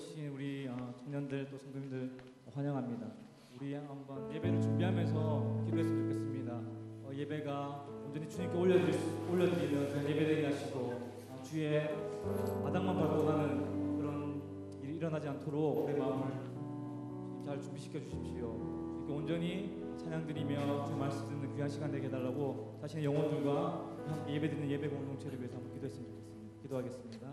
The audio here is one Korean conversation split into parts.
오신 우리 청년들 또 성도님들 환영합니다. 우리 한번 예배를 준비하면서 기도했으면 좋겠습니다. 예배가 온전히 주님께 올려드리는 그런 예배되게 하시고 주의 마당만 밟고 가는 그런 일이 일어나지 않도록 우리 마음을 잘 준비시켜 주십시오. 이렇게 온전히 찬양드리며 주의 말씀 듣는 귀한 시간 되게 해달라고 자신의 영혼들과 함께 예배드리는 예배 공동체를 위해서 한번 기도했으면 좋겠습니다. 기도하겠습니다.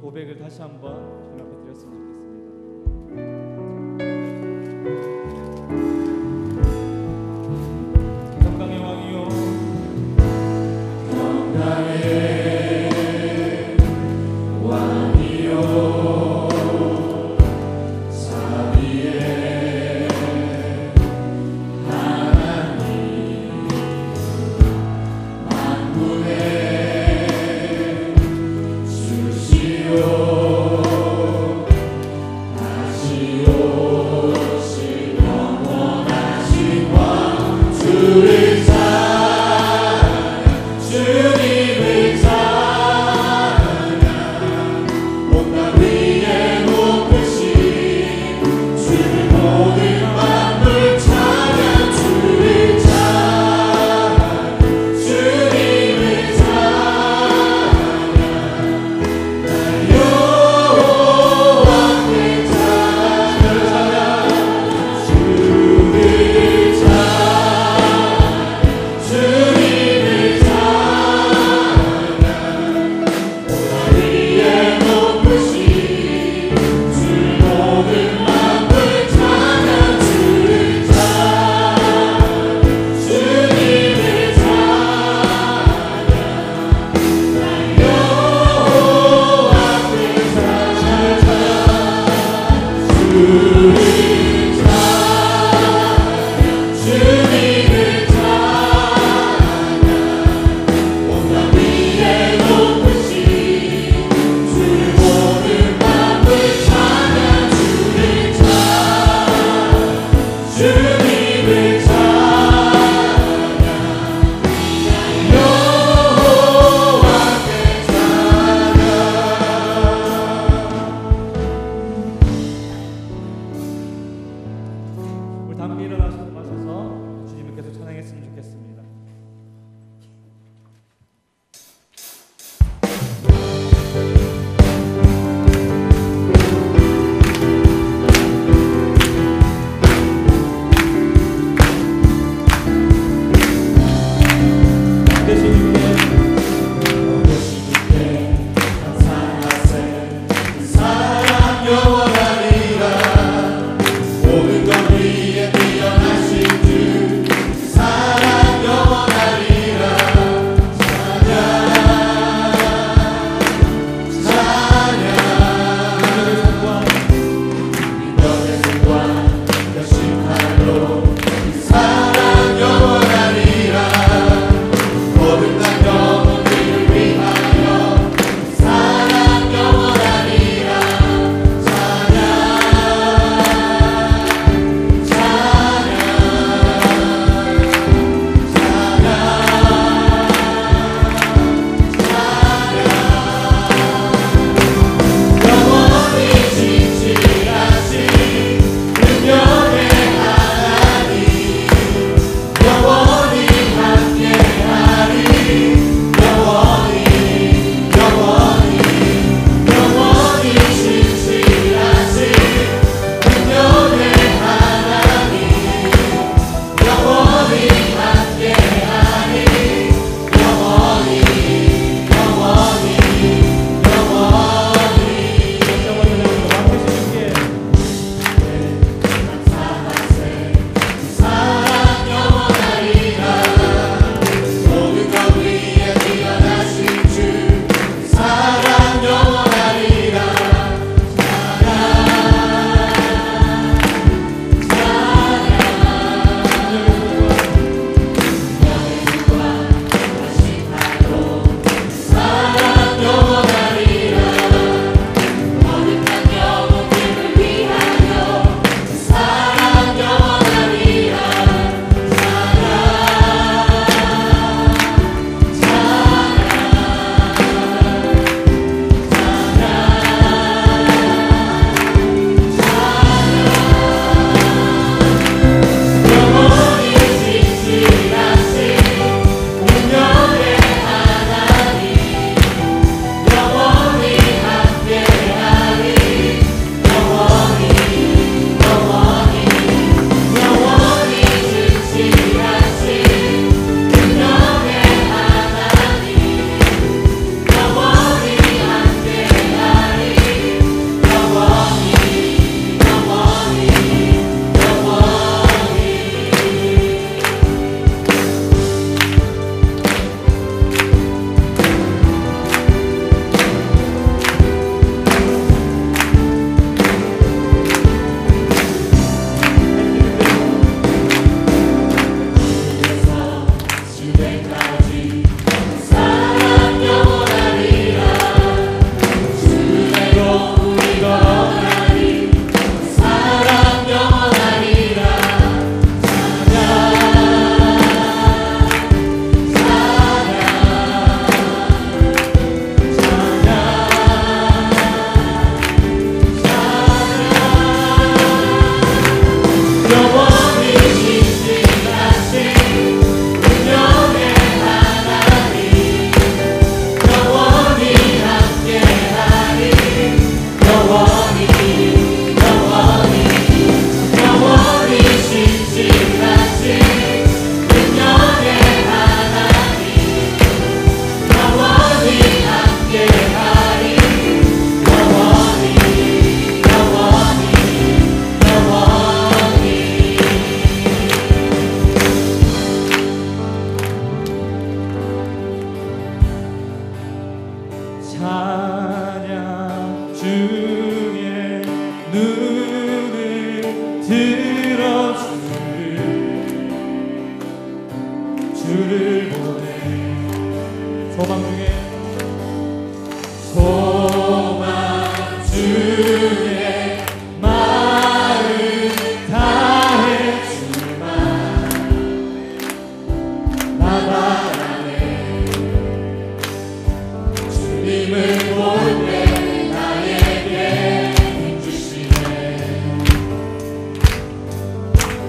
고백을 다시 한번 주님 앞에 드렸으면 좋겠습니다. 평강의 왕이요 평강의 왕이요 사비의 하나님 만군의 주시오 찬양했으면 좋겠습니다.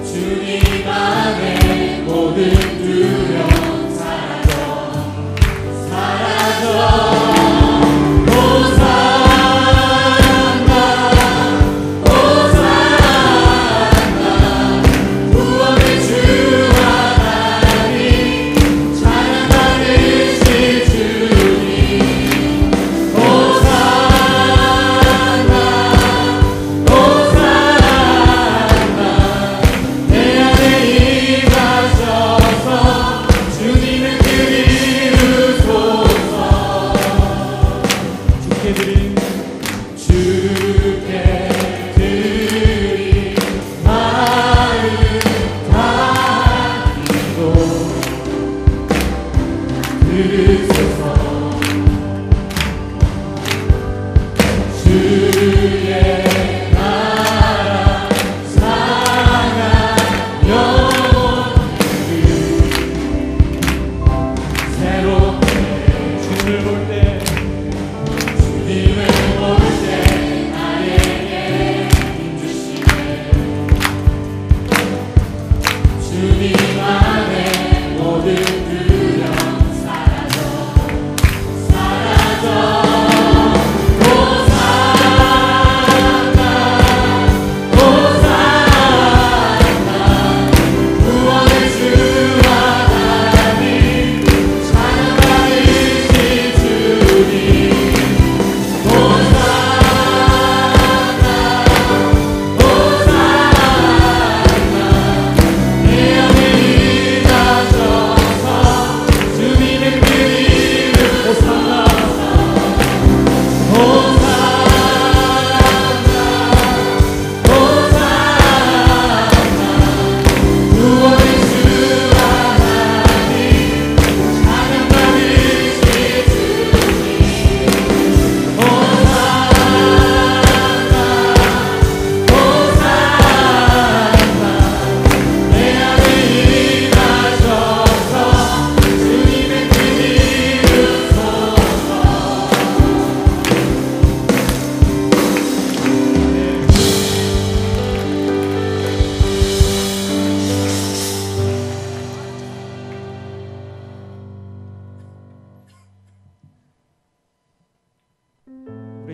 주님 안에 모든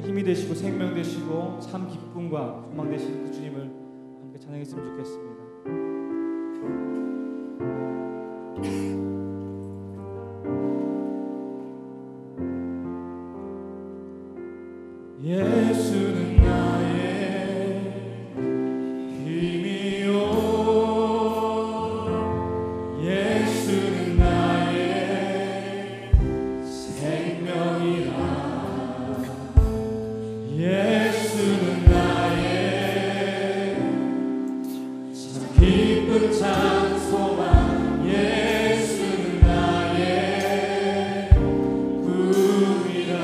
힘이 되시고 생명 되시고 참 기쁨과 소망 되시는 그 주님을 함께 찬양했으면 좋겠습니다. 예수는 나의 힘이요 예수는 나의 생명이라 예수는 나의 참 기쁜 참 소망 예수는 나의 꿈이라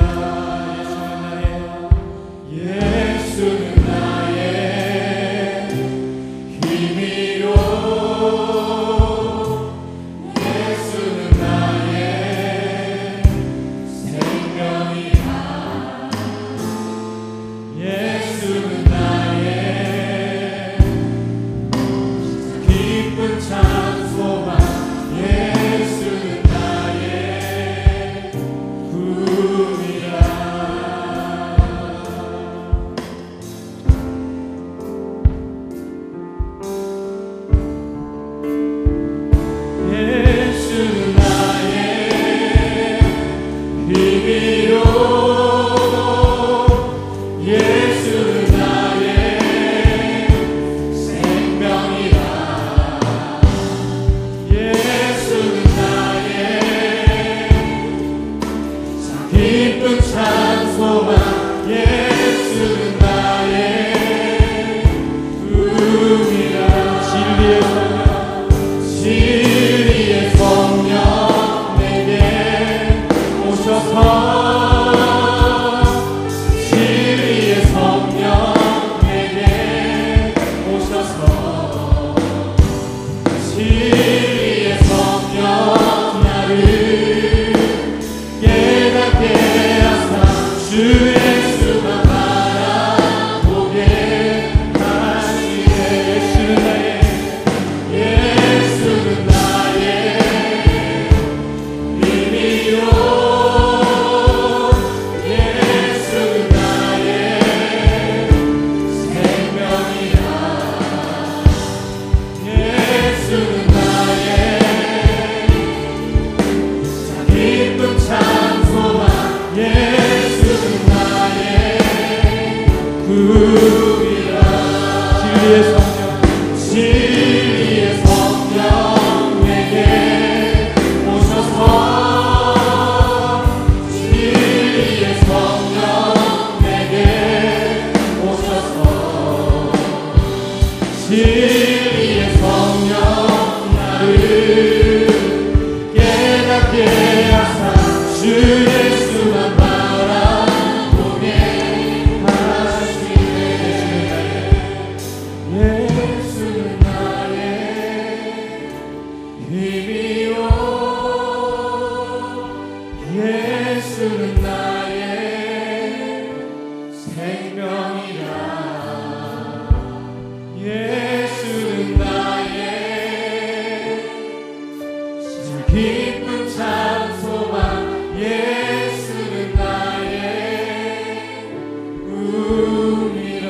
기쁨 찬송함 예수는 나의 꿈이라.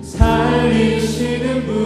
살리시는 분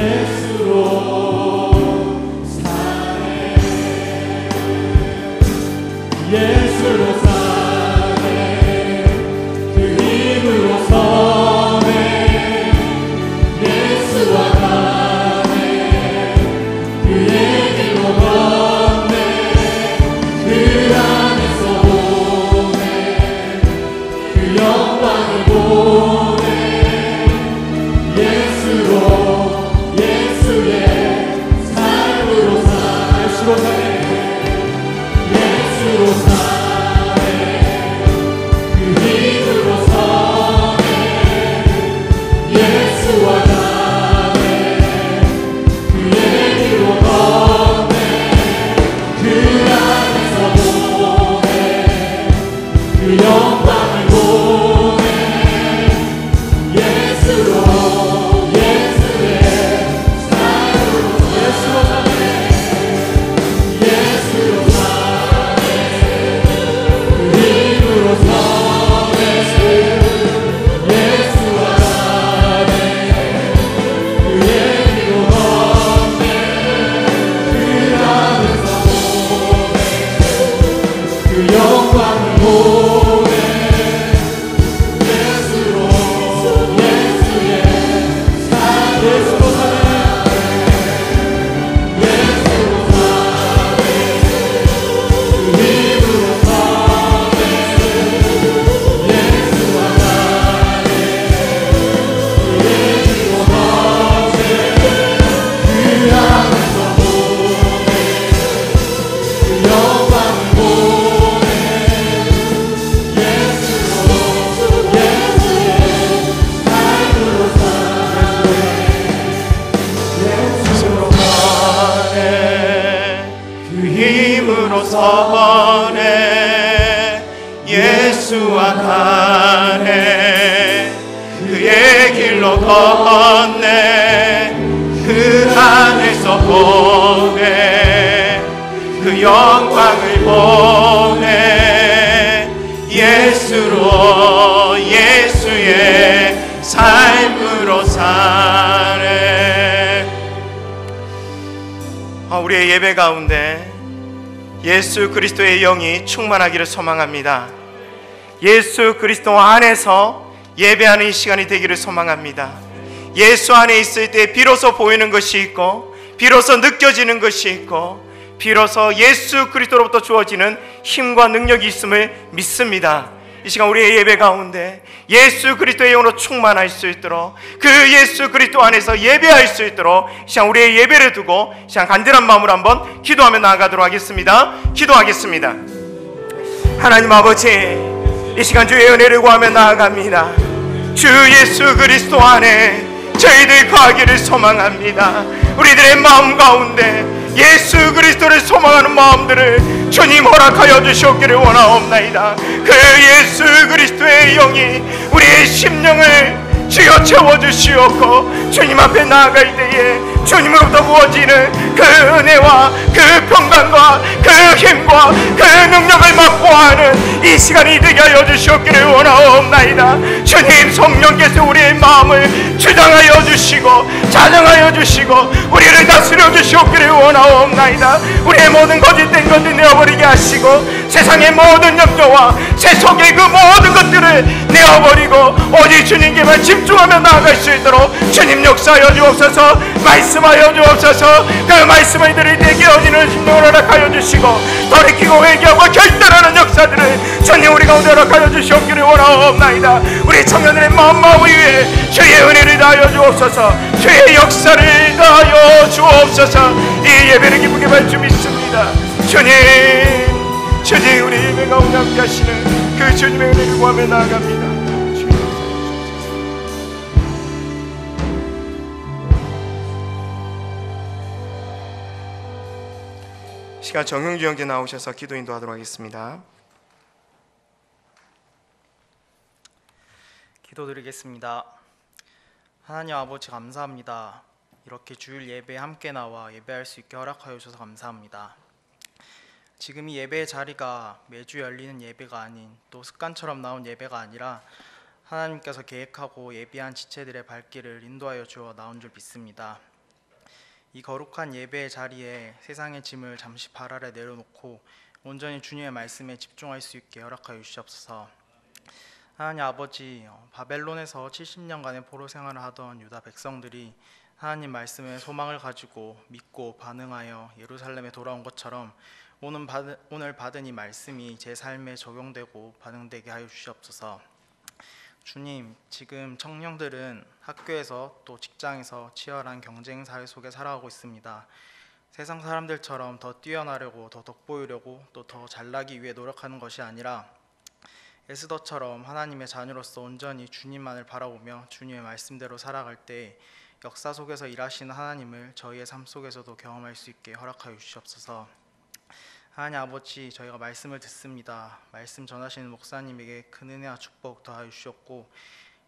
예수로 사네. 예수로 사네. 그 힘으로 서네. 예수와 가네. 그의 길로 걷네. 그 안에서 보네. 그 영광을 보네. 예수로 예수의 삶으로 사네. 예수로 사네. 예수로 사네. 그 힘으로 서네. 예수와 가네. 그의 길로 걷네. 그 안에서 보네. 그 영광을 보네. 예수로 예수의 삶으로 예수로 사네. 예수로 사네. 그 힘으로 서네. 예수와 가네. 그의 길로 걷네. 그 안에서 보네. 그 영광을 보네. 예수로 예수의 삶. 예수로 사네. 예수로 사네. 그 힘으로 서네. 예수와 가네. 그의 길로 걷네. 그 안에서 보네. 그 영광을 보네. 예수로 예수의 삶으로 사네. 예수로 가네. 그 힘으로 서네. 예수와 가네. 그의 길로 걷네. 그 안에서 보네. 그 영광을 보네. 예수로 예수의 삶으로 사네. 우리의 예배 가운데 예수 그리스도의 영이 충만하기를 소망합니다. 예수 그리스도 안에서 예배하는 이 시간이 되기를 소망합니다. 예수 안에 있을 때 비로소 보이는 것이 있고, 비로소 느껴지는 것이 있고, 비로소 예수 그리스도로부터 주어지는 힘과 능력이 있음을 믿습니다. 이 시간 우리의 예배 가운데 예수 그리스도의 영으로 충만할 수 있도록, 그 예수 그리스도 안에서 예배할 수 있도록 이 시간 우리의 예배를 두고 이 시간 간절한 마음으로 한번 기도하며 나아가도록 하겠습니다. 기도하겠습니다. 하나님 아버지, 이 시간 주의 은혜를 구하며 나아갑니다. 주 예수 그리스도 안에 저희들 거하기를 소망합니다. 우리들의 마음 가운데 예수 그리스도를 소망하는 마음들을 주님 허락하여 주시옵기를 원하옵나이다. 그 예수 그리스도의 영이 우리의 심령을 주여 채워주시옵고, 주님 앞에 나아갈 때에 주님으로부터 부어지는 그 은혜와 그 평강과 그 힘과 그 능력을 맛보아하는 이 시간이 되게 하여 주시옵기를 원하옵나이다. 주님, 성령께서 우리의 마음을 주장하여 주시고 자정하여 주시고 우리를 다스려 주시옵기를 원하옵나이다. 우리의 모든 거짓된 것들 내어버리게 하시고 세상의 모든 염려와 세속의 그 모든 것들을 내어버리고 오직 주님께만 집중하며 나아갈 수 있도록 주님 역사하여 주옵소서. 말씀하여 주옵소서. 그 말씀을 들을 때 깨어지는 심령을 허락하여 주시고 돌이키고 회개하고 결단하는 역사들을 주님 우리 가운데 허락하여 주시옵기를 원하옵나이다. 우리 청년들의 마음 위에 주의 은혜를 다하여 주옵소서. 주의 역사를 다하여 주옵소서. 이 예배를 기쁘게 받을 줄 믿습니다. 주님 우리 예배 가운데 함께 하시는 그 주님의 은혜를 구하며 나아갑니다. 시간 정용주 형제 나오셔서 기도 인도하도록 하겠습니다. 기도드리겠습니다. 하나님 아버지 감사합니다. 이렇게 주일 예배에 함께 나와 예배할 수 있게 허락하여 주셔서 감사합니다. 지금 이 예배의 자리가 매주 열리는 예배가 아닌 또 습관처럼 나온 예배가 아니라 하나님께서 계획하고 예비한 지체들의 발길을 인도하여 주어 나온 줄 믿습니다. 이 거룩한 예배의 자리에 세상의 짐을 잠시 발 아래 내려놓고 온전히 주님의 말씀에 집중할 수 있게 허락하여 주시옵소서. 하나님 아버지, 바벨론에서 70년간의 포로 생활을 하던 유다 백성들이 하나님 말씀에 소망을 가지고 믿고 반응하여 예루살렘에 돌아온 것처럼 오늘 받은 이 말씀이 제 삶에 적용되고 반응되게 하여 주시옵소서. 주님, 지금 청년들은 학교에서 또 직장에서 치열한 경쟁 사회 속에 살아가고 있습니다. 세상 사람들처럼 더 뛰어나려고, 더 돋보이려고, 또 더 잘나기 위해 노력하는 것이 아니라 에스더처럼 하나님의 자녀로서 온전히 주님만을 바라보며 주님의 말씀대로 살아갈 때 역사 속에서 일하시는 하나님을 저희의 삶 속에서도 경험할 수 있게 허락하여 주시옵소서. 하나님 아버지, 저희가 말씀을 듣습니다. 말씀 전하시는 목사님에게 큰 은혜와 축복 더하여 주셨고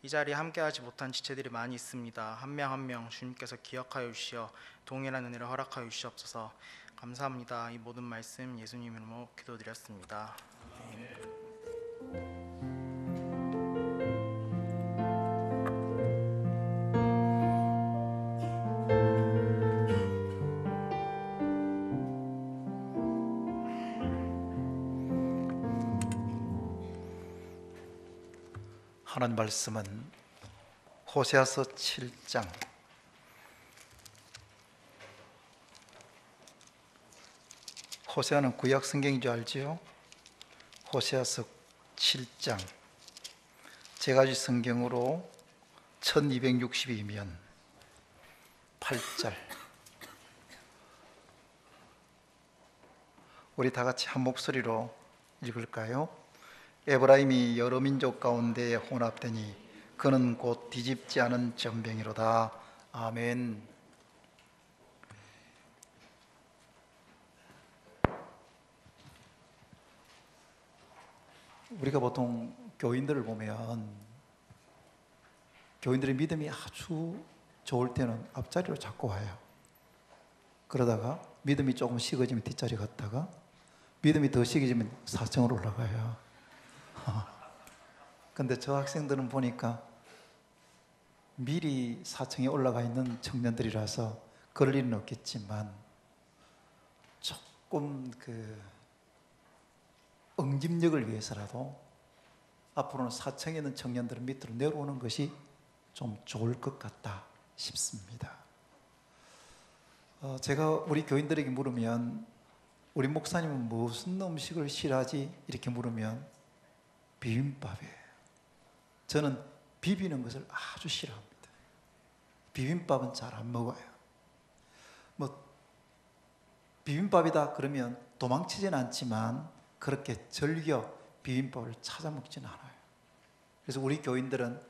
이 자리에 함께하지 못한 지체들이 많이 있습니다. 한 명 한 명 주님께서 기억하여 주시어 동일한 은혜를 허락하여 주시옵소서. 감사합니다. 이 모든 말씀 예수님 이름으로 기도드렸습니다. 하나님 말씀은 호세아서 7장 호세아는 구약 성경인 줄 알지요? 호세아서 7장 제가지 성경으로 1262면 8절 우리 다 같이 한 목소리로 읽을까요? 에브라임이 여러 민족 가운데 혼합되니 그는 곧 뒤집지 않은 전병이로다. 아멘. 우리가 보통 교인들을 보면 교인들의 믿음이 아주 좋을 때는 앞자리로 자꾸 와요. 그러다가 믿음이 조금 식어지면 뒷자리 갔다가 믿음이 더 식어지면 4층으로 올라가요. 근데 저 학생들은 보니까 미리 4층에 올라가 있는 청년들이라서 그럴 일은 없겠지만 조금 응집력을 위해서라도 앞으로는 4층에 있는 청년들은 밑으로 내려오는 것이 좀 좋을 것 같다 싶습니다. 제가 우리 교인들에게 물으면 우리 목사님은 무슨 음식을 싫어하지? 이렇게 물으면 비빔밥이에요. 저는 비비는 것을 아주 싫어합니다. 비빔밥은 잘 안 먹어요. 비빔밥이다 그러면 도망치지는 않지만 그렇게 즐겨 비빔밥을 찾아 먹지는 않아요. 그래서 우리 교인들은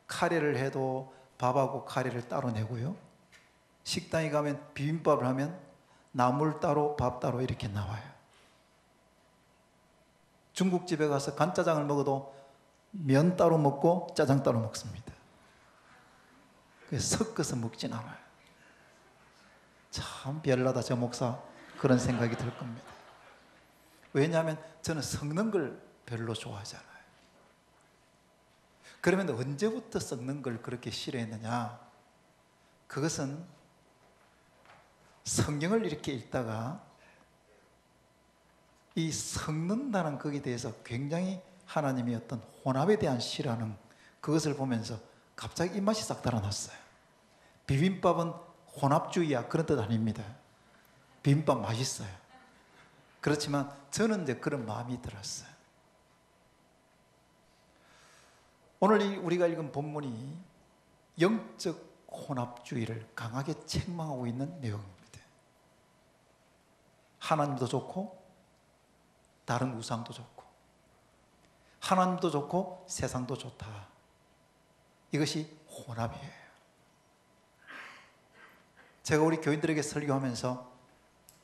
카레를 해도 밥하고 카레를 따로 내고요. 식당에 가면 비빔밥을 하면 나물 따로 밥 따로 이렇게 나와요. 중국집에 가서 간짜장을 먹어도 면 따로 먹고 짜장 따로 먹습니다. 그래서 섞어서 먹진 않아요. 참 별나다 저 목사, 그런 생각이 들 겁니다. 왜냐하면 저는 섞는 걸 별로 좋아하잖아요. 그러면 언제부터 썩는 걸 그렇게 싫어했느냐? 그것은 성경을 이렇게 읽다가 이 썩는다는 것에 대해서 굉장히 하나님의 어떤 혼합에 대한 싫어하는 그것을 보면서 갑자기 입맛이 싹 달아났어요. 비빔밥은 혼합주의야 그런 뜻 아닙니다. 비빔밥 맛있어요. 그렇지만 저는 이제 그런 마음이 들었어요. 오늘 우리가 읽은 본문이 영적 혼합주의를 강하게 책망하고 있는 내용입니다. 하나님도 좋고 다른 우상도 좋고 하나님도 좋고 세상도 좋다. 이것이 혼합이에요. 제가 우리 교인들에게 설교하면서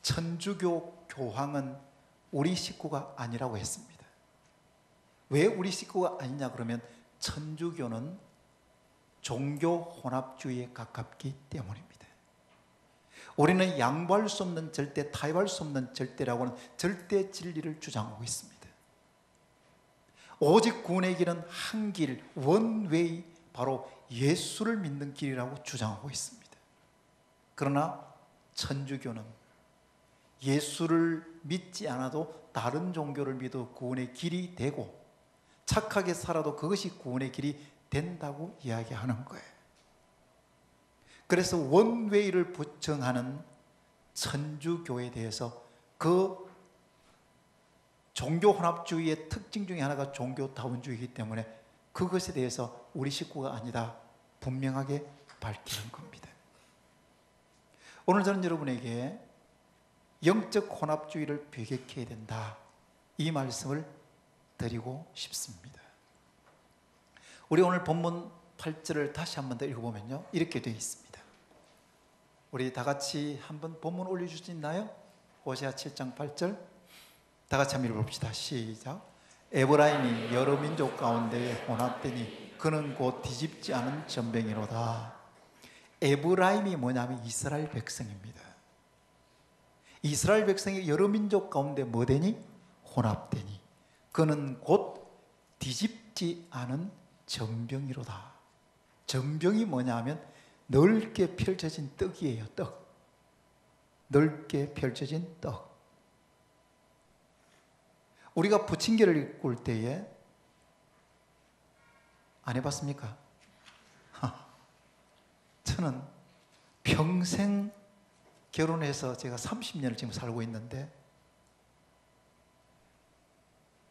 천주교 교황은 우리 식구가 아니라고 했습니다. 왜 우리 식구가 아니냐 그러면 천주교는 종교 혼합주의에 가깝기 때문입니다. 우리는 양보할 수 없는 절대, 타협할 수 없는 절대라고 하는 절대 진리를 주장하고 있습니다. 오직 구원의 길은 한 길, 원웨이, 바로 예수를 믿는 길이라고 주장하고 있습니다. 그러나 천주교는 예수를 믿지 않아도 다른 종교를 믿어 구원의 길이 되고 착하게 살아도 그것이 구원의 길이 된다고 이야기하는 거예요. 그래서 원웨이를 부정하는 천주교에 대해서 그 종교 혼합주의의 특징 중에 하나가 종교다원주의이기 때문에 그것에 대해서 우리 식구가 아니다 분명하게 밝히는 겁니다. 오늘 저는 여러분에게 영적 혼합주의를 배격해야 된다 이 말씀을 드리고 싶습니다. 우리 오늘 본문 8절을 다시 한 번 더 읽어보면요 이렇게 되어 있습니다. 우리 다 같이 한번 본문 올려줄 수 있나요? 호세아 7장 8절 다 같이 한번 읽어봅시다. 시작. 에브라임이 여러 민족 가운데 혼합되니 그는 곧 뒤집지 않은 전병이로다. 에브라임이 뭐냐면 이스라엘 백성입니다. 이스라엘 백성이 여러 민족 가운데 뭐 되니? 혼합되니 그는 곧 뒤집지 않은 전병이로다. 전병이 뭐냐 하면 넓게 펼쳐진 떡이에요. 떡. 넓게 펼쳐진 떡. 우리가 부침개를 꿀 때에 안 해봤습니까? 저는 평생 결혼해서 제가 30년을 지금 살고 있는데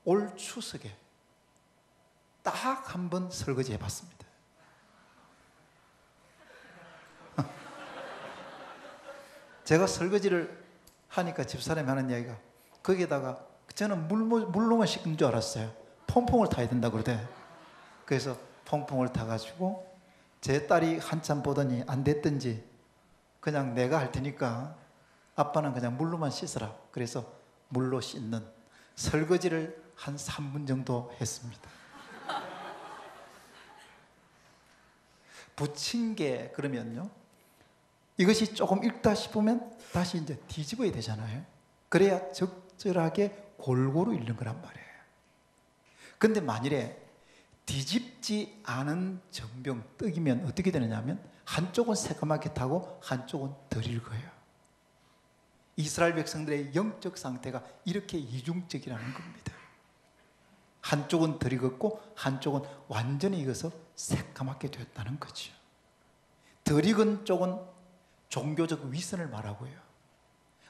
올 추석에 딱 한 번 설거지 해봤습니다. 제가 설거지를 하니까 집사람이 하는 이야기가 거기에다가 저는 물로만 씻는 줄 알았어요. 퐁퐁을 타야 된다 그러대. 그래서 퐁퐁을 타가지고 제 딸이 한참 보더니 안 됐든지 그냥 내가 할 테니까 아빠는 그냥 물로만 씻으라. 그래서 물로 씻는 설거지를 한 3분 정도 했습니다. 부침개 그러면요 이것이 조금 익다 싶으면 다시 이제 뒤집어야 되잖아요. 그래야 적절하게 골고루 익는 거란 말이에요. 근데 만일에 뒤집지 않은 전병 떡이면 어떻게 되느냐 하면 한쪽은 새까맣게 타고 한쪽은 덜 익어요. 이스라엘 백성들의 영적 상태가 이렇게 이중적이라는 겁니다. 한쪽은 덜 익었고 한쪽은 완전히 익어서 새까맣게 되었다는 거죠. 덜 익은 쪽은 종교적 위선을 말하고요.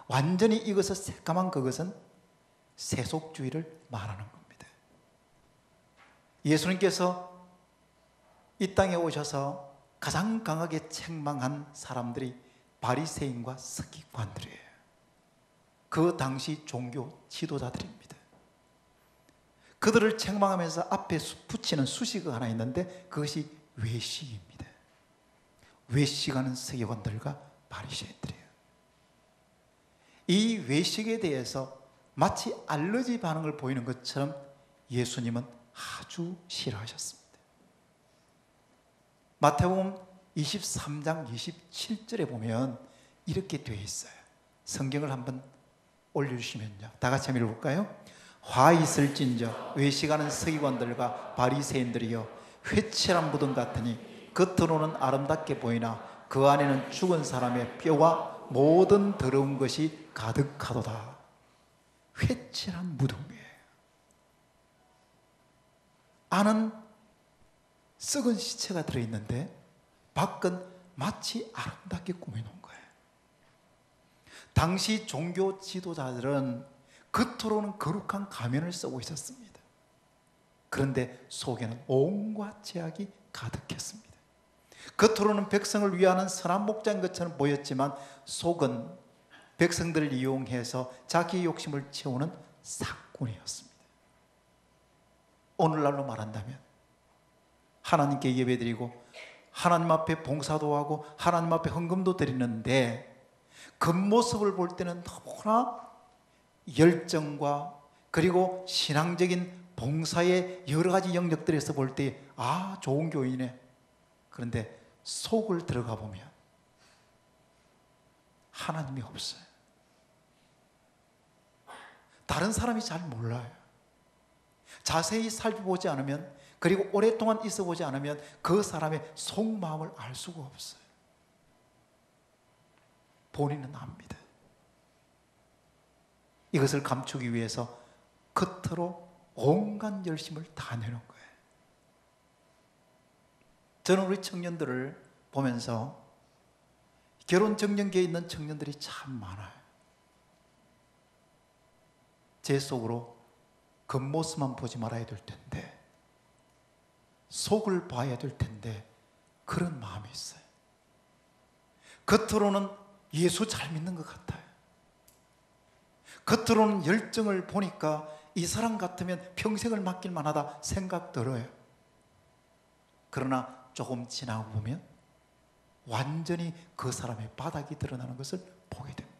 완전히 익어서 새까만 그것은 세속주의를 말하는 겁니다. 예수님께서 이 땅에 오셔서 가장 강하게 책망한 사람들이 바리새인과 서기관들이에요. 그 당시 종교 지도자들입니다. 그들을 책망하면서 앞에 붙이는 수식어가 하나 있는데 그것이 외식입니다. 외식하는 서기관들과 바리새인들이에요. 이 외식에 대해서 마치 알러지 반응을 보이는 것처럼 예수님은 아주 싫어하셨습니다. 마태복음 23장 27절에 보면 이렇게 되어 있어요. 성경을 한번 올려주시면요 다 같이 한번 읽어볼까요? 화 있을진저 외식하는 서기관들과 바리새인들이여 회칠한 무덤 같으니 겉으로는 아름답게 보이나 그 안에는 죽은 사람의 뼈와 모든 더러운 것이 가득하도다. 회칠한 무덤이에요. 안은 썩은 시체가 들어있는데 밖은 마치 아름답게 꾸며놓은 거예요. 당시 종교 지도자들은 겉으로는 거룩한 가면을 쓰고 있었습니다. 그런데 속에는 온갖 죄악이 가득했습니다. 겉으로는 백성을 위하는 선한 목자인 것처럼 보였지만 속은 백성들을 이용해서 자기의 욕심을 채우는 사꾼이었습니다. 오늘날로 말한다면 하나님께 예배드리고 하나님 앞에 봉사도 하고 하나님 앞에 헌금도 드리는데 겉모습을 볼 때는 너무나 열정과 그리고 신앙적인 봉사의 여러 가지 영역들에서 볼 때 아, 좋은 교인이네. 그런데 속을 들어가 보면 하나님이 없어요. 다른 사람이 잘 몰라요. 자세히 살펴보지 않으면, 그리고 오랫동안 있어 보지 않으면 그 사람의 속마음을 알 수가 없어요. 본인은 압니다. 이것을 감추기 위해서 겉으로 온갖 열심을 다 내는 거예요. 저는 우리 청년들을 보면서 결혼 정년기에 있는 청년들이 참 많아요. 제 속으로 겉모습만 보지 말아야 될 텐데, 속을 봐야 될 텐데, 그런 마음이 있어요. 겉으로는 예수 잘 믿는 것 같아요. 겉으로는 열정을 보니까 이 사람 같으면 평생을 맡길 만하다 생각 들어요. 그러나 조금 지나고 보면 완전히 그 사람의 바닥이 드러나는 것을 보게 됩니다.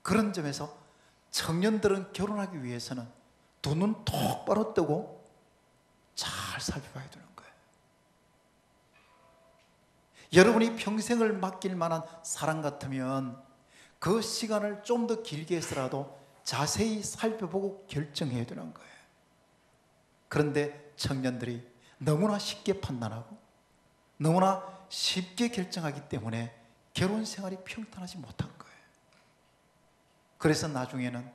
그런 점에서 청년들은 결혼하기 위해서는 두 눈 똑바로 뜨고 잘 살펴봐야 되는 거예요. 여러분이 평생을 맡길 만한 사람 같으면 그 시간을 좀 더 길게 해서라도 자세히 살펴보고 결정해야 되는 거예요. 그런데 청년들이 너무나 쉽게 판단하고 너무나 쉽게 결정하기 때문에 결혼 생활이 평탄하지 못한 거예요. 그래서 나중에는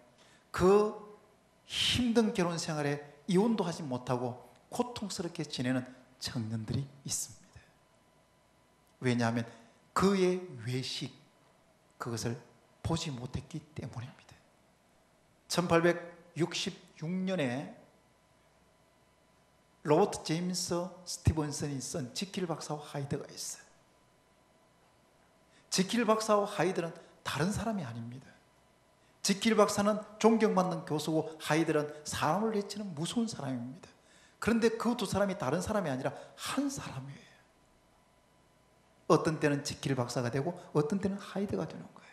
그 힘든 결혼 생활에 이혼도 하지 못하고 고통스럽게 지내는 청년들이 있습니다. 왜냐하면 그의 외식, 그것을 보지 못했기 때문입니다. 1866년에 로버트 제임스 스티븐슨이 쓴 지킬 박사와 하이드가 있어요. 지킬 박사와 하이드는 다른 사람이 아닙니다. 지킬 박사는 존경받는 교수고 하이드는 사람을 해치는 무서운 사람입니다. 그런데 그 두 사람이 다른 사람이 아니라 한 사람이에요. 어떤 때는 지킬 박사가 되고 어떤 때는 하이드가 되는 거예요.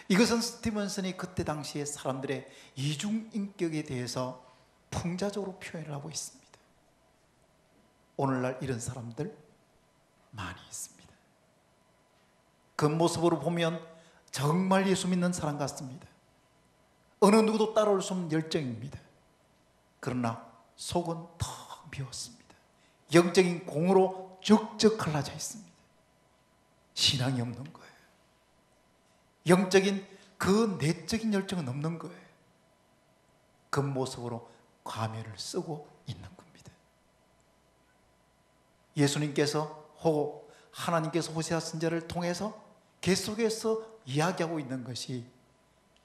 이것은 스티븐슨이 그때 당시에 사람들의 이중인격에 대해서 풍자적으로 표현을 하고 있습니다. 오늘날 이런 사람들 많이 있습니다. 겉모습으로 보면 정말 예수 믿는 사람 같습니다. 어느 누구도 따라올 수 없는 열정입니다. 그러나 속은 텅 비었습니다. 영적인 공으로 적적 갈라져 있습니다. 신앙이 없는 거예요. 영적인 그 내적인 열정은 없는 거예요. 겉모습으로 가면을 쓰고 있는 겁니다. 예수님께서 혹 하나님께서 호세아 선지자를 통해서 계속해서 이야기하고 있는 것이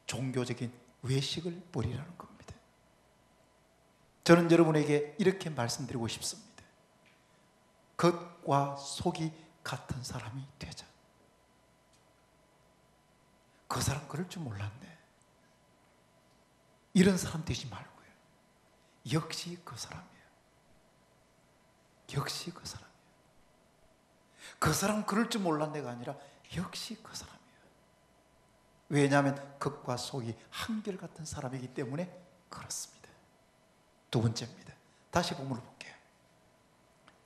종교적인 외식을 버리라는 겁니다. 저는 여러분에게 이렇게 말씀드리고 싶습니다. 겉과 속이 같은 사람이 되자. 그 사람 그럴 줄 몰랐네. 이런 사람 되지 말고요. 역시 그 사람이에요. 역시 그 사람이에요. 그 사람 그럴 줄 몰랐네가 아니라 역시 그 사람이에요. 왜냐하면 겉과 속이 한결같은 사람이기 때문에 그렇습니다. 두 번째입니다. 다시 본문을 볼게요.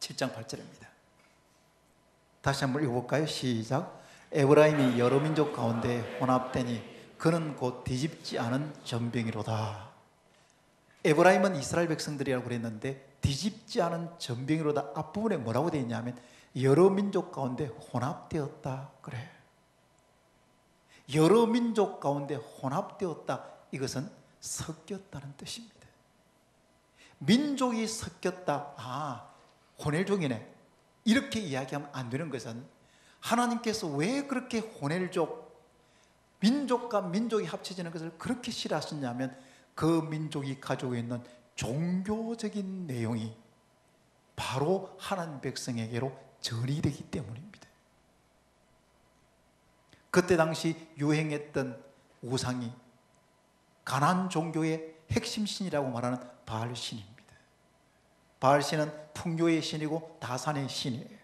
7장 8절입니다. 다시 한번 읽어볼까요? 시작. 에브라임이 여러 민족 가운데 혼합되니 그는 곧 뒤집지 않은 전병이로다. 에브라임은 이스라엘 백성들이라고 그랬는데 뒤집지 않은 전병이로다 앞부분에 뭐라고 되어 있냐면 여러 민족 가운데 혼합되었다 그래. 여러 민족 가운데 혼합되었다, 이것은 섞였다는 뜻입니다. 민족이 섞였다, 혼혈족이네, 이렇게 이야기하면 안 되는 것은 하나님께서 왜 그렇게 혼혈족, 민족과 민족이 합쳐지는 것을 그렇게 싫어하셨냐면 그 민족이 가지고 있는 종교적인 내용이 바로 하나님 백성에게로 전이되기 때문입니다. 그때 당시 유행했던 우상이 가나안 종교의 핵심 신이라고 말하는 바알 신입니다. 바알 신은 풍요의 신이고 다산의 신이에요.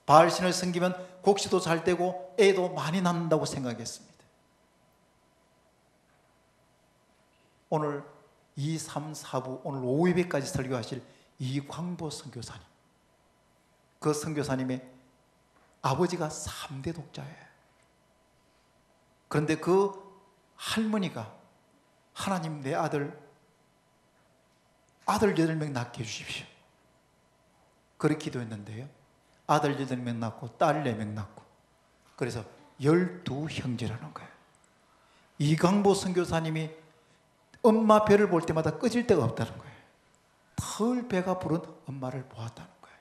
바알 신을 섬기면 곡식도 잘 되고 애도 많이 낳는다고 생각했습니다. 오늘 2, 3, 4부 오늘 오후 예배까지 설교하실 이광보 선교사님, 그 선교사님의 아버지가 3대 독자예요. 그런데 그 할머니가 하나님 내 아들 8명 낳게 해주십시오, 그렇게 기도했는데요, 아들 8명 낳고 딸 4명 낳고 그래서 12형제라는 거예요. 이광보 선교사님이 엄마 배를 볼 때마다 꺼질 데가 없다는 거예요. 털 배가 부른 엄마를 보았다는 거예요.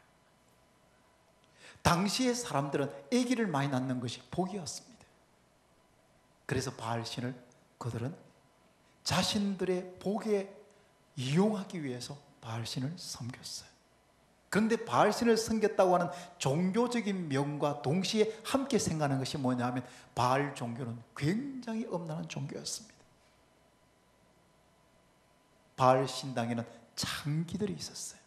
당시의 사람들은 아기를 많이 낳는 것이 복이었습니다. 그래서 바알신을 그들은 자신들의 복에 이용하기 위해서 바알신을 섬겼어요. 그런데 바알신을 섬겼다고 하는 종교적인 명과 동시에 함께 생각하는 것이 뭐냐면 바알 종교는 굉장히 엄란한 종교였습니다. 바알 신당에는 창기들이 있었어요.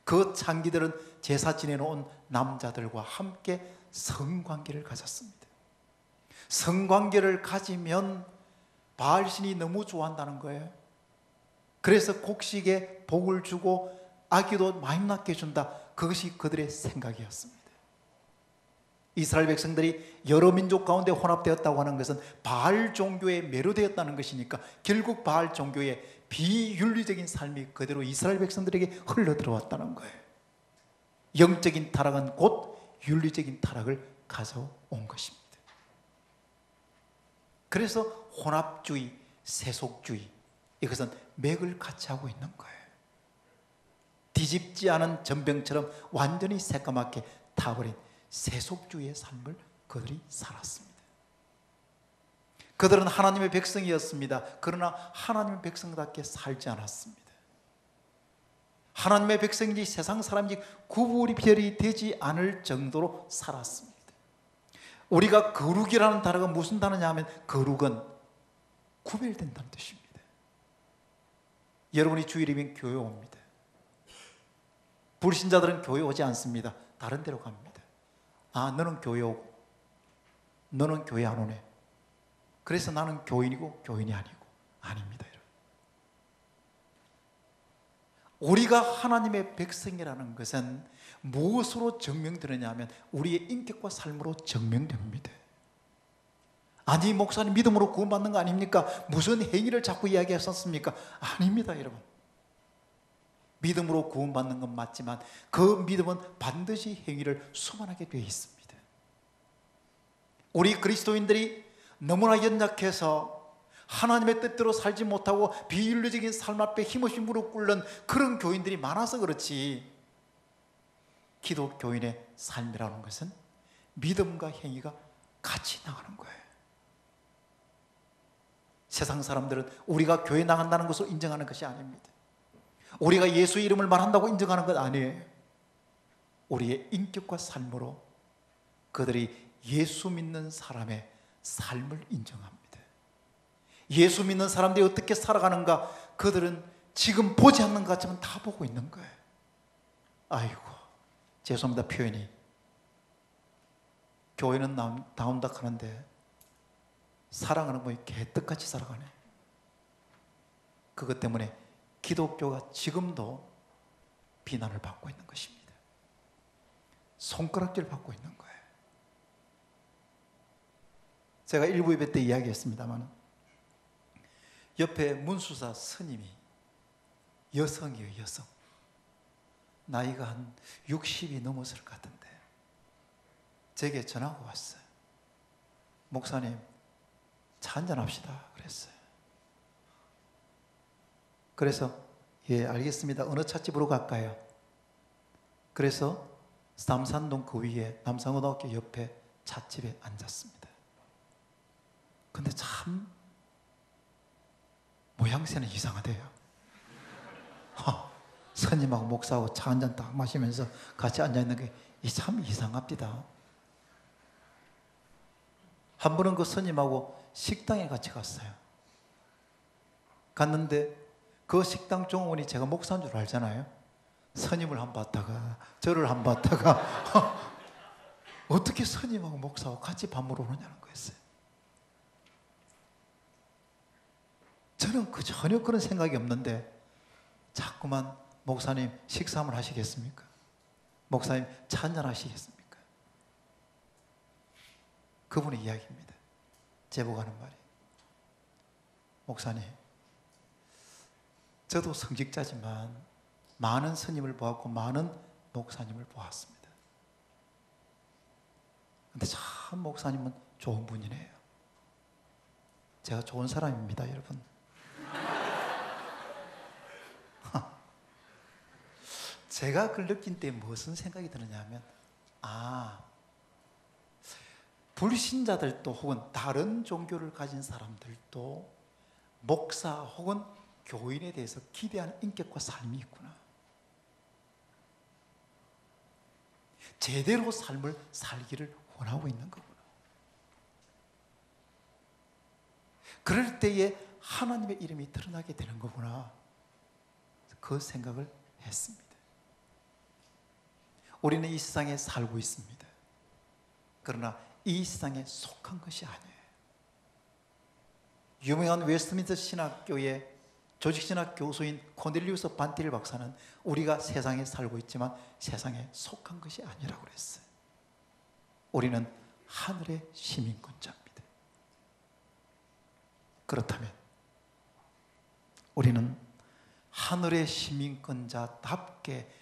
그 창기들은 제사 지내놓은 남자들과 함께 성관계를 가졌습니다. 성관계를 가지면 바알신이 너무 좋아한다는 거예요. 그래서 곡식에 복을 주고 아기도 많이 낳게 해준다, 그것이 그들의 생각이었습니다. 이스라엘 백성들이 여러 민족 가운데 혼합되었다고 하는 것은 바알 종교에 매료되었다는 것이니까 결국 바알 종교의 비윤리적인 삶이 그대로 이스라엘 백성들에게 흘러들어왔다는 거예요. 영적인 타락은 곧 윤리적인 타락을 가져온 것입니다. 그래서 혼합주의, 세속주의, 이것은 맥을 같이 하고 있는 거예요. 뒤집지 않은 전병처럼 완전히 새까맣게 타버린 세속주의의 삶을 그들이 살았습니다. 그들은 하나님의 백성이었습니다. 그러나 하나님의 백성답게 살지 않았습니다. 하나님의 백성인지 세상 사람인지 구분이 되지 않을 정도로 살았습니다. 우리가 거룩이라는 단어가 무슨 단어냐 하면 거룩은 구별된다는 뜻입니다. 여러분이 주일이면 교회 옵니다. 불신자들은 교회 오지 않습니다. 다른 데로 갑니다. 너는 교회 오고 너는 교회 안 오네, 그래서 나는 교인이고 교인이 아니고, 아닙니다. 여러분, 우리가 하나님의 백성이라는 것은 무엇으로 증명되느냐 하면 우리의 인격과 삶으로 증명됩니다. 아니 목사님 믿음으로 구원받는 거 아닙니까? 무슨 행위를 자꾸 이야기하셨습니까? 아닙니다. 여러분, 믿음으로 구원받는 건 맞지만 그 믿음은 반드시 행위를 수반하게 되어 있습니다. 우리 그리스도인들이 너무나 연약해서 하나님의 뜻대로 살지 못하고 비윤리적인 삶 앞에 힘없이 무릎 꿇는 그런 교인들이 많아서 그렇지, 기독교인의 삶이라는 것은 믿음과 행위가 같이 나가는 거예요. 세상 사람들은 우리가 교회 나간다는 것을 인정하는 것이 아닙니다. 우리가 예수 이름을 말한다고 인정하는 것 아니에요. 우리의 인격과 삶으로 그들이 예수 믿는 사람의 삶을 인정합니다. 예수 믿는 사람들이 어떻게 살아가는가 그들은 지금 보지 않는 것 같지만 다 보고 있는 거예요. 아이고 죄송합니다 표현이, 교회는 나온다 하는데 살아가는 거 개떡같이 살아가네. 그것 때문에 기독교가 지금도 비난을 받고 있는 것입니다. 손가락질 받고 있는 거예요. 제가 일부 예배 때 이야기했습니다만 옆에 문수사 스님이 여성이에요. 여성. 나이가 한 60이 넘었을 것 같은데 제게 전화가 왔어요. 목사님, 차 한잔 합시다 그랬어요. 그래서 예, 알겠습니다. 어느 찻집으로 갈까요? 그래서 남산동 그 위에 남산고등학교 옆에 찻집에 앉았습니다. 근데 참 모양새는 이상하대요. 스님하고 목사하고 차 한잔 딱 마시면서 같이 앉아있는 게 참 이상합니다. 한 번은 그 스님하고 식당에 같이 갔어요. 갔는데 그 식당 종업원이 제가 목사인 줄 알잖아요. 스님을 한 번 봤다가 저를 한 번 봤다가 어떻게 스님하고 목사하고 같이 밥 먹으러 오느냐는 거였어요. 저는 전혀 그런 생각이 없는데 자꾸만 목사님 식사 한번 하시겠습니까? 목사님 차 한잔 하시겠습니까? 그분의 이야기입니다. 제보가 하는 말이 목사님, 저도 성직자지만 많은 스님을 보았고 많은 목사님을 보았습니다. 근데 참 목사님은 좋은 분이네요. 제가 좋은 사람입니다, 여러분. 제가 그걸 느낀 때 무슨 생각이 드느냐 하면 불신자들도 혹은 다른 종교를 가진 사람들도 목사 혹은 교인에 대해서 기대하는 인격과 삶이 있구나. 제대로 삶을 살기를 원하고 있는 거구나. 그럴 때에 하나님의 이름이 드러나게 되는 거구나. 그 생각을 했습니다. 우리는 이 세상에 살고 있습니다. 그러나 이 세상에 속한 것이 아니에요. 유명한 웨스트민스터 신학교의 조직신학 교수인 코넬리우스 반티를 박사는 우리가 세상에 살고 있지만 세상에 속한 것이 아니라고 그랬어요. 우리는 하늘의 시민권자입니다. 그렇다면 우리는 하늘의 시민권자답게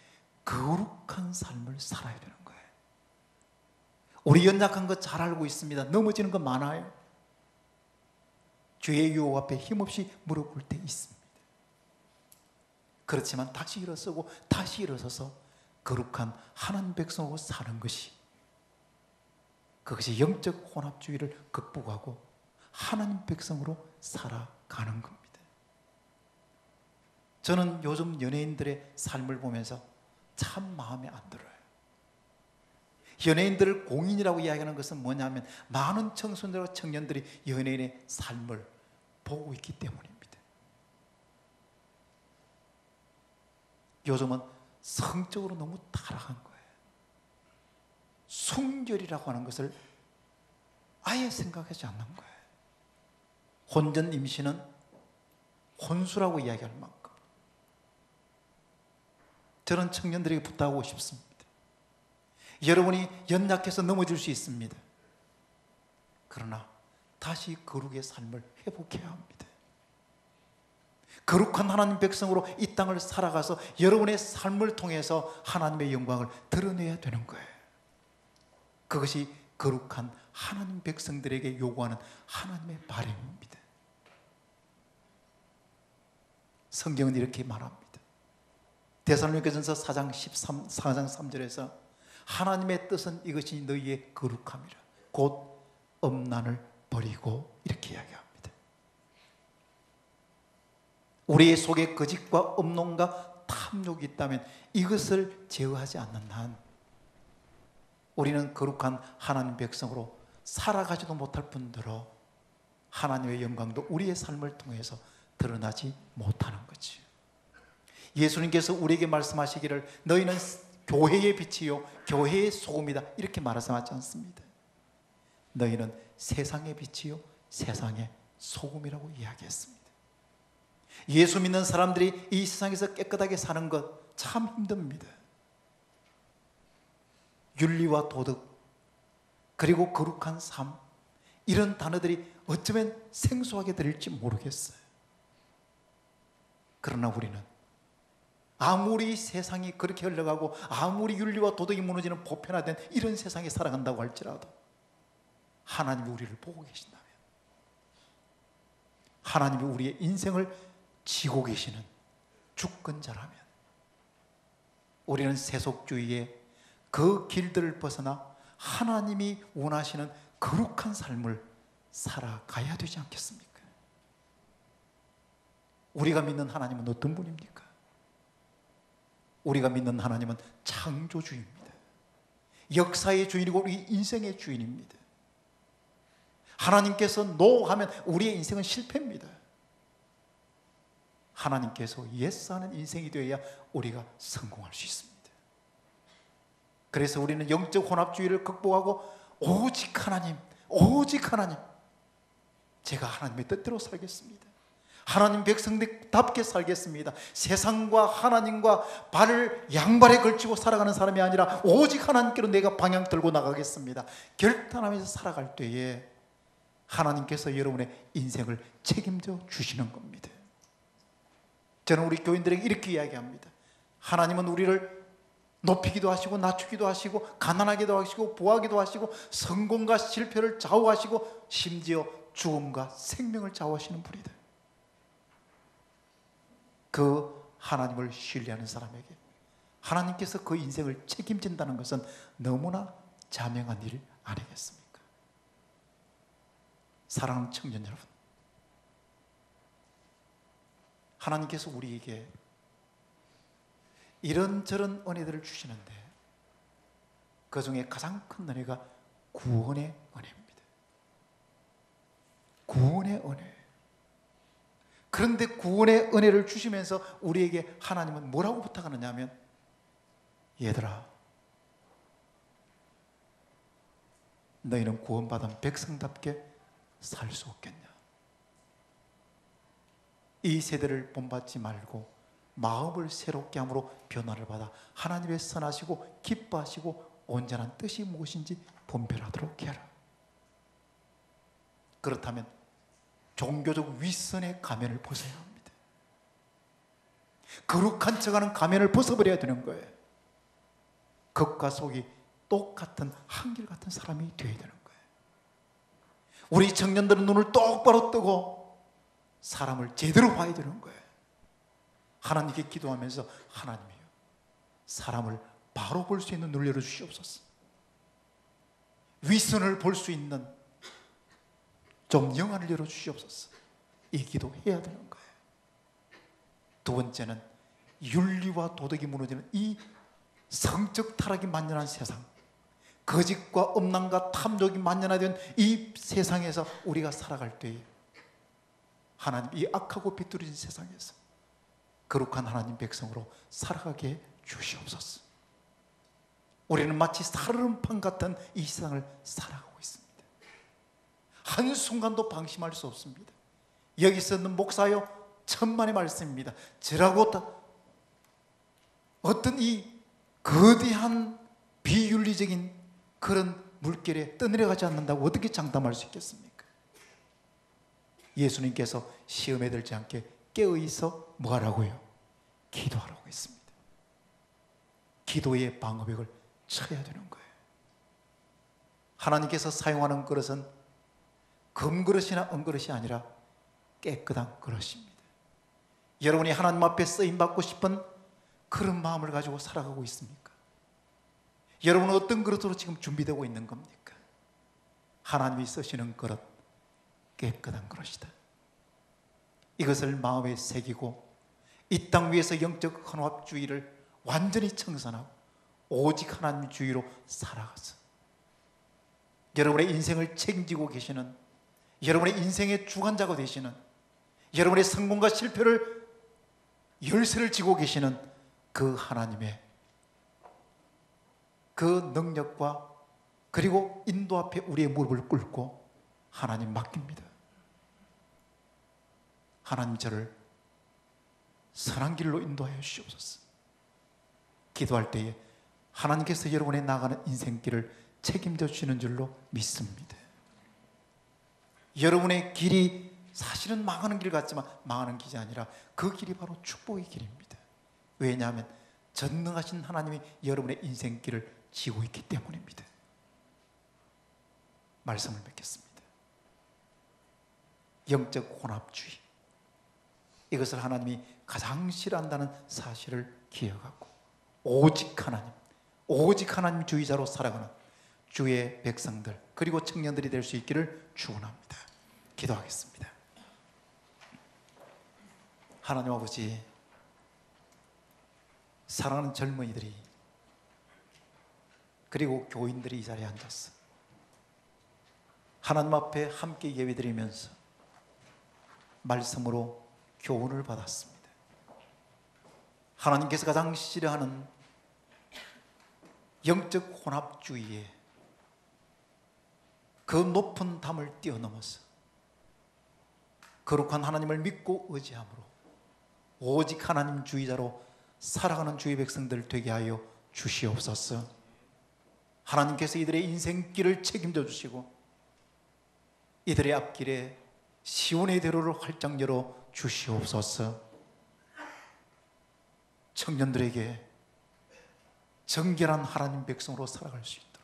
거룩한 삶을 살아야 되는 거예요. 우리 연약한 거 잘 알고 있습니다. 넘어지는 거 많아요. 죄의 유혹 앞에 힘없이 무릎 꿇을 때 있습니다. 그렇지만 다시 일어서고 다시 일어서서 거룩한 하나님 백성으로 사는 것이, 그것이 영적 혼합주의를 극복하고 하나님 백성으로 살아가는 겁니다. 저는 요즘 연예인들의 삶을 보면서 참 마음에 안 들어요. 연예인들을 공인이라고 이야기하는 것은 뭐냐면 많은 청소년들과 청년들이 연예인의 삶을 보고 있기 때문입니다. 요즘은 성적으로 너무 타락한 거예요. 순결이라고 하는 것을 아예 생각하지 않는 거예요. 혼전 임신은 혼수라고 이야기할 만큼. 저는 청년들에게 부탁하고 싶습니다. 여러분이 연약해서 넘어질 수 있습니다. 그러나 다시 거룩의 삶을 회복해야 합니다. 거룩한 하나님 백성으로 이 땅을 살아가서 여러분의 삶을 통해서 하나님의 영광을 드러내야 되는 거예요. 그것이 거룩한 하나님 백성들에게 요구하는 하나님의 바람입니다. 성경은 이렇게 말합니다. 데살로니가전서 4장 3절에서 하나님의 뜻은 이것이 너희의 거룩함이라 곧 음란을 버리고, 이렇게 이야기합니다. 우리의 속에 거짓과 음란과 탐욕이 있다면 이것을 제어하지 않는 한 우리는 거룩한 하나님 백성으로 살아가지도 못할 뿐더러 하나님의 영광도 우리의 삶을 통해서 드러나지 못하는 거지. 예수님께서 우리에게 말씀하시기를 너희는 교회의 빛이요 교회의 소금이다, 이렇게 말씀하지 않습니다. 너희는 세상의 빛이요 세상의 소금이라고 이야기했습니다. 예수 믿는 사람들이 이 세상에서 깨끗하게 사는 것 참 힘듭니다. 윤리와 도덕 그리고 거룩한 삶, 이런 단어들이 어쩌면 생소하게 들릴지 모르겠어요. 그러나 우리는 아무리 세상이 그렇게 흘러가고 아무리 윤리와 도덕이 무너지는 보편화된 이런 세상에 살아간다고 할지라도 하나님이 우리를 보고 계신다면, 하나님이 우리의 인생을 지고 계시는 주권자라면, 우리는 세속주의의 그 길들을 벗어나 하나님이 원하시는 거룩한 삶을 살아가야 되지 않겠습니까? 우리가 믿는 하나님은 어떤 분입니까? 우리가 믿는 하나님은 창조주입니다. 역사의 주인이고 우리 인생의 주인입니다. 하나님께서 노하면 우리의 인생은 실패입니다. 하나님께서 예스하는 인생이 되어야 우리가 성공할 수 있습니다. 그래서 우리는 영적 혼합주의를 극복하고 오직 하나님, 오직 하나님, 제가 하나님의 뜻대로 살겠습니다. 하나님 백성답게 살겠습니다. 세상과 하나님과 발을 양발에 걸치고 살아가는 사람이 아니라 오직 하나님께로 내가 방향 들고 나가겠습니다. 결단하면서 살아갈 때에 하나님께서 여러분의 인생을 책임져 주시는 겁니다. 저는 우리 교인들에게 이렇게 이야기합니다. 하나님은 우리를 높이기도 하시고 낮추기도 하시고 가난하기도 하시고 부하기도 하시고 성공과 실패를 좌우하시고 심지어 죽음과 생명을 좌우하시는 분이다. 그 하나님을 신뢰하는 사람에게 하나님께서 그 인생을 책임진다는 것은 너무나 자명한 일 아니겠습니까? 사랑하는 청년 여러분, 하나님께서 우리에게 이런저런 은혜들을 주시는데 그 중에 가장 큰 은혜가 구원의 은혜입니다. 구원의 은혜. 그런데 구원의 은혜를 주시면서 우리에게 하나님은 뭐라고 부탁하느냐 하면, 얘들아, 너희는 구원받은 백성답게 살 수 없겠냐? 이 세대를 본받지 말고 마음을 새롭게 함으로 변화를 받아 하나님의 선하시고 기뻐하시고 온전한 뜻이 무엇인지 분별하도록 해라. 그렇다면 종교적 윗선의 가면을 벗어야 합니다. 거룩한 척하는 가면을 벗어버려야 되는 거예요. 겉과 속이 똑같은 한결같은 사람이 되어야 되는 거예요. 우리 청년들은 눈을 똑바로 뜨고 사람을 제대로 봐야 되는 거예요. 하나님께 기도하면서, 하나님이요, 사람을 바로 볼 수 있는 눈을 열어주시옵소서. 윗선을 볼 수 있는 좀 영안을 열어주시옵소서. 이 기도해야 되는 거예요. 두 번째는 윤리와 도덕이 무너지는 이 성적 타락이 만연한 세상, 거짓과 음란과 탐욕이 만연화된 이 세상에서 우리가 살아갈 때에 하나님, 이 악하고 비뚤어진 세상에서 거룩한 하나님 백성으로 살아가게 주시옵소서. 우리는 마치 살얼음판 같은 이 세상을 살아가고 있습니다. 한순간도 방심할 수 없습니다. 여기서 있는 목사요, 천만의 말씀입니다. 저라고 어떤 이 거대한 비윤리적인 그런 물결에 떠내려가지 않는다고 어떻게 장담할 수 있겠습니까? 예수님께서 시험에 들지 않게 깨어있어 뭐하라고요? 기도하라고 했습니다. 기도의 방어벽을 쳐야 되는 거예요. 하나님께서 사용하는 그릇은 금그릇이나 은그릇이 아니라 깨끗한 그릇입니다. 여러분이 하나님 앞에 쓰임받고 싶은 그런 마음을 가지고 살아가고 있습니까? 여러분은 어떤 그릇으로 지금 준비되고 있는 겁니까? 하나님이 쓰시는 그릇, 깨끗한 그릇이다. 이것을 마음에 새기고 이 땅 위에서 영적 혼합주의를 완전히 청산하고 오직 하나님 주의로 살아가서 여러분의 인생을 책임지고 계시는, 여러분의 인생의 주관자가 되시는, 여러분의 성공과 실패를 열쇠를 쥐고 계시는 그 하나님의 그 능력과 그리고 인도 앞에 우리의 무릎을 꿇고 하나님 맡깁니다. 하나님, 저를 선한 길로 인도하여 주시옵소서. 기도할 때에 하나님께서 여러분의 나가는 인생길을 책임져 주시는 줄로 믿습니다. 여러분의 길이 사실은 망하는 길 같지만 망하는 길이 아니라 그 길이 바로 축복의 길입니다. 왜냐하면 전능하신 하나님이 여러분의 인생길을 지고 있기 때문입니다. 말씀을 맺겠습니다. 영적 혼합주의, 이것을 하나님이 가장 싫어한다는 사실을 기억하고 오직 하나님 주의자로 살아가는 주의 백성들 그리고 청년들이 될 수 있기를 축원합니다. 기도하겠습니다. 하나님 아버지, 사랑하는 젊은이들이 그리고 교인들이 이 자리에 앉았어 하나님 앞에 함께 예배드리면서 말씀으로 교훈을 받았습니다. 하나님께서 가장 싫어하는 영적 혼합주의에 그 높은 담을 뛰어넘어서 거룩한 하나님을 믿고 의지함으로 오직 하나님 주의자로 살아가는 주의 백성들 되게 하여 주시옵소서. 하나님께서 이들의 인생길을 책임져 주시고 이들의 앞길에 시온의 대로를 활짝 열어 주시옵소서. 청년들에게 정결한 하나님 백성으로 살아갈 수 있도록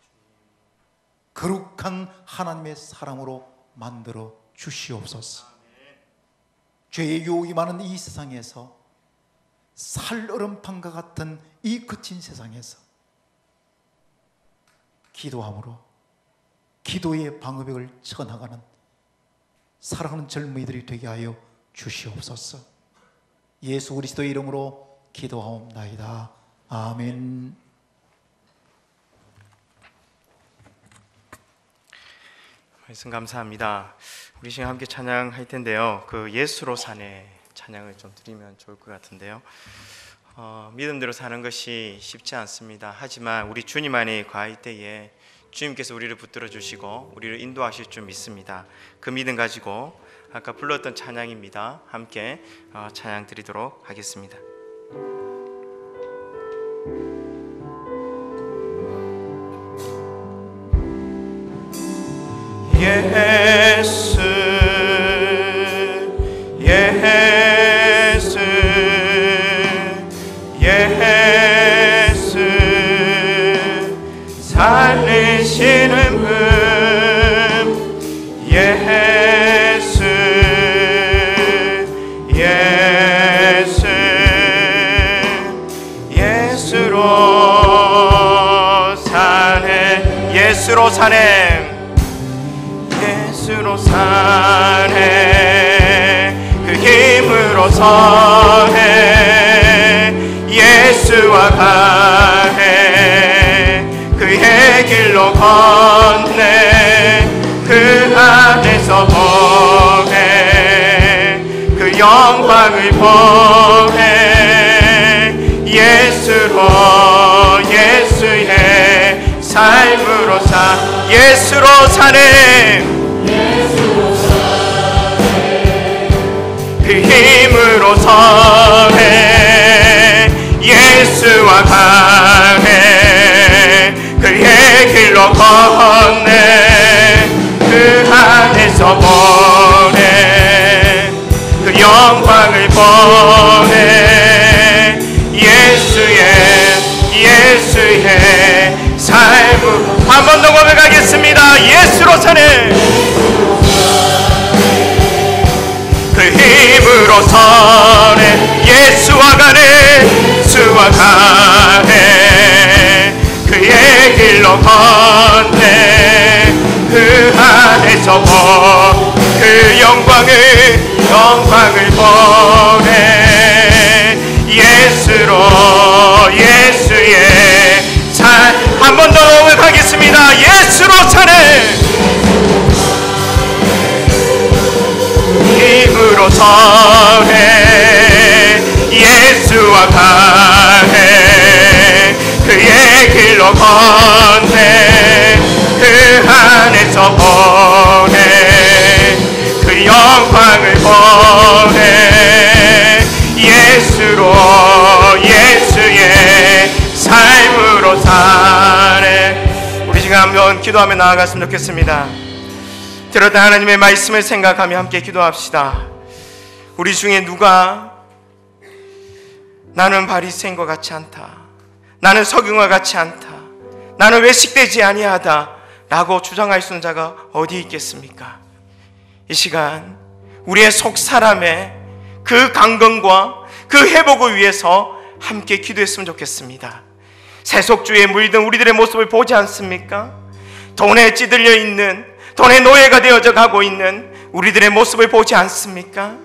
거룩한 하나님의 사랑으로 만들어 주시옵소서. 죄의 유혹이 많은 이 세상에서 살얼음판과 같은 이 거친 세상에서 기도함으로 기도의 방어벽을 쳐나가는 사랑하는 젊은이들이 되게 하여 주시옵소서. 예수 그리스도의 이름으로 기도하옵나이다. 아멘. 말씀 감사합니다. 우리 지금 함께 찬양할 텐데요. 그 예수로 사네 찬양을 좀 드리면 좋을 것 같은데요. 믿음대로 사는 것이 쉽지 않습니다. 하지만 우리 주님 안에 거할 때에 주님께서 우리를 붙들어 주시고 우리를 인도하실 줄 믿습니다. 그 믿음 가지고 아까 불렀던 찬양입니다. 함께 찬양 드리도록 하겠습니다. 예수 예수 예수 살리시는 분 예수 예수 예수로 사네 예수로 사네 예수로 사네 그 힘으로 서네 예수와 가네 그의 길로 걷네 그 안에서 보네 그 영광을 보네 예수로 예수의 삶으로 예수로 사네 그 힘으로 서네 예수와 가네 그의 길로 걷네 그 안에서 보네 그 영광을 보네 예수의 삶으로 한 번 더 고백하겠습니다. 예수로 사네 그 힘으로 서네 예수와 가네 예수와 가네 그의 길로 걷네 그 안에서 그 영광을 보네 예수로 예수의 삶 한 번 더 고백하겠습니다. 예수로 사네 힘으로 서네 예수와 가네 그의 길로 걷네 그 안에서 보네 그 영광을 보네 예수로 예수의 삶으로 사네. 우리 지금 한번 기도하며 나아갔으면 좋겠습니다. 들었던 하나님의 말씀을 생각하며 함께 기도합시다. 우리 중에 누가 나는 바리새인과 같지 않다, 나는 서기관과 같이 않다, 나는 외식되지 아니하다 라고 주장할 수 있는 자가 어디 있겠습니까? 이 시간 우리의 속 사람의 그 강건과 그 회복을 위해서 함께 기도했으면 좋겠습니다. 세속주의에 물든 우리들의 모습을 보지 않습니까? 돈에 찌들려 있는, 돈의 노예가 되어져 가고 있는 우리들의 모습을 보지 않습니까?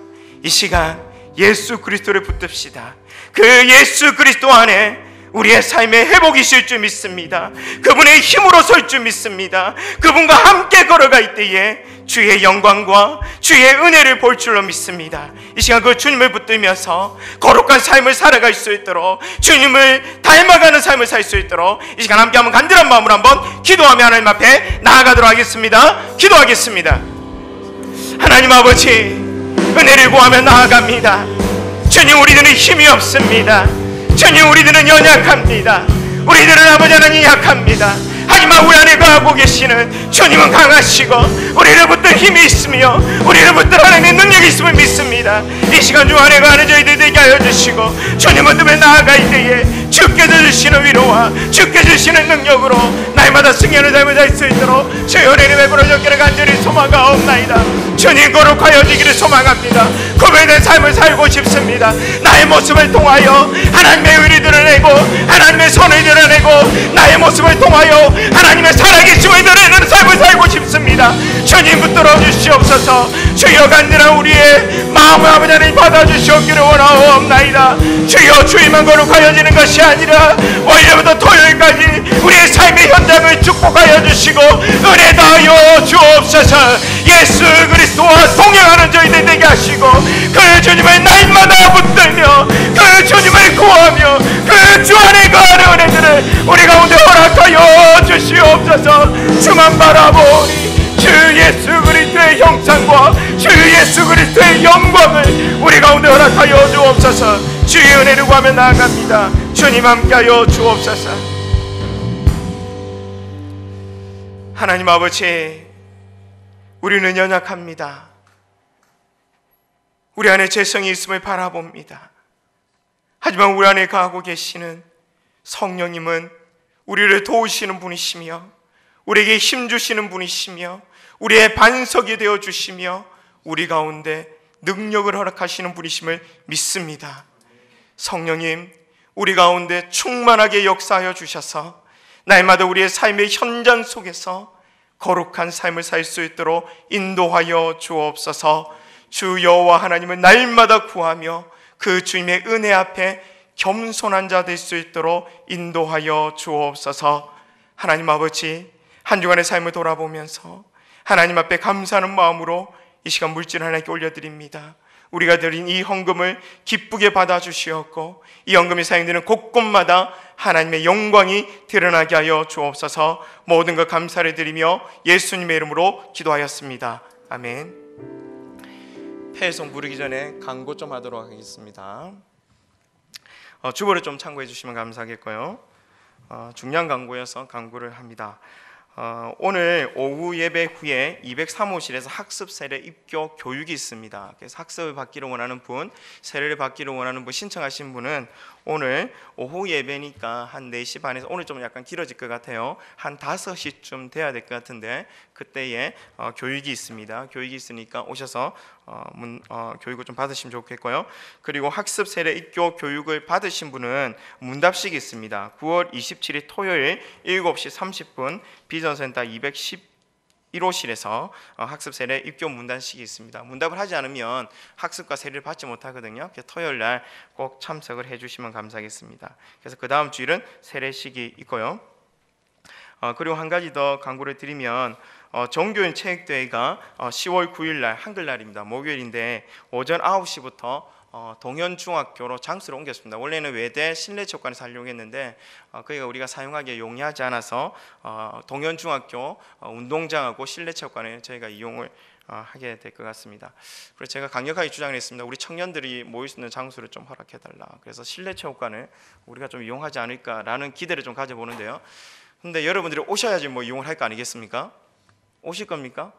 이 시간 예수 그리스도를 붙듭시다. 그 예수 그리스도 안에 우리의 삶의 회복이 있을 줄 믿습니다. 그분의 힘으로 설 줄 믿습니다. 그분과 함께 걸어갈 때에 주의 영광과 주의 은혜를 볼 줄로 믿습니다. 이 시간 그 주님을 붙들면서 거룩한 삶을 살아갈 수 있도록, 주님을 닮아가는 삶을 살 수 있도록 이 시간 함께 한번 간절한 마음으로 한번 기도하며 하나님 앞에 나아가도록 하겠습니다. 기도하겠습니다. 하나님 아버지, 은혜를 구하며 나아갑니다. 주님, 우리들은 힘이 없습니다. 주님, 우리들은 연약합니다. 우리들은 아버지 하나님 약합니다. 하지만 우리 안에 거하고 계시는 주님은 강하시고 우리를 붙들 힘이 있으며 우리를 붙들 하나님의 능력이 있음을 믿습니다. 이 시간 주 안에 거하는 저희들 되게 하여 주시고 주님은 뜸에 나아갈 때에 주께서 주시는 위로와 주께서 주시는 능력으로 날마다 승리하는 삶을 살 수 있도록 주의 은혜를 베풀어 주기를 간절히 소망하옵나이다. 주님, 거룩하여 주기를 소망합니다. 구별된 삶을 살고 싶습니다. 나의 모습을 통하여 하나님의 의를 드러내고 하나님의 손을 드러내고 나의 모습을 통하여 하나님의 살아계심을 드러내는 삶을 살고 싶습니다. 주님, 붙들어 주시옵소서. 주여, 간절한 우리의 마음을 아버지 하나님 받아주시옵기를 원하옵나이다. 주여, 주님만 거룩하여 지는 것이 아니라 월요일부터 토요일까지 우리의 삶의 현장을 축복하여 주시고 은혜 다하여 주옵소서. 예수 그리스도와 동행하는 저희들 되게 하시고 그 주님을 날마다 붙들며 그 주님을 구하며 그 주 안에 거하는 은혜들을 우리 가운데 허락하여 주시옵소서. 주만 바라보니 주 예수 그리스도의 형상과 주 예수 그리스도의 영광을 우리 가운데 허락하여 주옵소서. 주의 은혜를 구하며 나아갑니다. 주님, 함께하여 주옵소서. 하나님 아버지, 우리는 연약합니다. 우리 안에 죄성이 있음을 바라봅니다. 하지만 우리 안에 거하고 계시는 성령님은 우리를 도우시는 분이시며 우리에게 힘주시는 분이시며 우리의 반석이 되어주시며 우리 가운데 능력을 허락하시는 분이심을 믿습니다. 성령님, 우리 가운데 충만하게 역사하여 주셔서 날마다 우리의 삶의 현장 속에서 거룩한 삶을 살 수 있도록 인도하여 주옵소서. 주 여호와 하나님을 날마다 구하며 그 주님의 은혜 앞에 겸손한 자 될 수 있도록 인도하여 주옵소서. 하나님 아버지, 한 주간의 삶을 돌아보면서 하나님 앞에 감사하는 마음으로 이 시간 물질 하나님께 올려드립니다. 우리가 드린 이 헌금을 기쁘게 받아주시었고 이 헌금이 사용되는 곳곳마다 하나님의 영광이 드러나게 하여 주옵소서. 모든 것 감사를 드리며 예수님의 이름으로 기도하였습니다. 아멘. 폐송 부르기 전에 광고 좀 하도록 하겠습니다. 주보를 좀 참고해 주시면 감사하겠고요. 중요한 광고여서 광고를 합니다. 오늘 오후 예배 후에 203호실에서 학습 세례 입교 교육이 있습니다. 그래서 학습을 받기를 원하는 분, 세례를 받기를 원하는 분, 신청하신 분은 오늘 오후 예배니까 한 4시 반에서, 오늘 좀 약간 길어질 것 같아요. 한 5시쯤 돼야 될 것 같은데 그때에 교육이 있습니다. 교육이 있으니까 오셔서 교육을 좀 받으시면 좋겠고요. 그리고 학습 세례 입교 교육을 받으신 분은 문답식이 있습니다. 9월 27일 토요일 7시 30분 비전센터 211호실에서 학습 세례 입교 문단식이 있습니다. 문답을 하지 않으면 학습과 세례를 받지 못하거든요. 그래서 토요일 날 꼭 참석을 해주시면 감사하겠습니다. 그래서 그 다음 주일은 세례식이 있고요. 그리고 한 가지 더 광고를 드리면 종교인 체육대회가 10월 9일 날 한글날입니다. 목요일인데 오전 9시부터 동현중학교로 장소를 옮겼습니다. 원래는 외대 실내체육관에서 하려고 했는데 거기가 우리가 사용하기에 용이하지 않아서 동현중학교 운동장하고 실내체육관에 저희가 이용을 하게 될 것 같습니다. 그래서 제가 강력하게 주장을 했습니다. 우리 청년들이 모일 수 있는 장소를 좀 허락해달라. 그래서 실내체육관을 우리가 좀 이용하지 않을까라는 기대를 좀 가져보는데요. 근데 여러분들이 오셔야지 뭐 이용을 할 거 아니겠습니까? 오실 겁니까?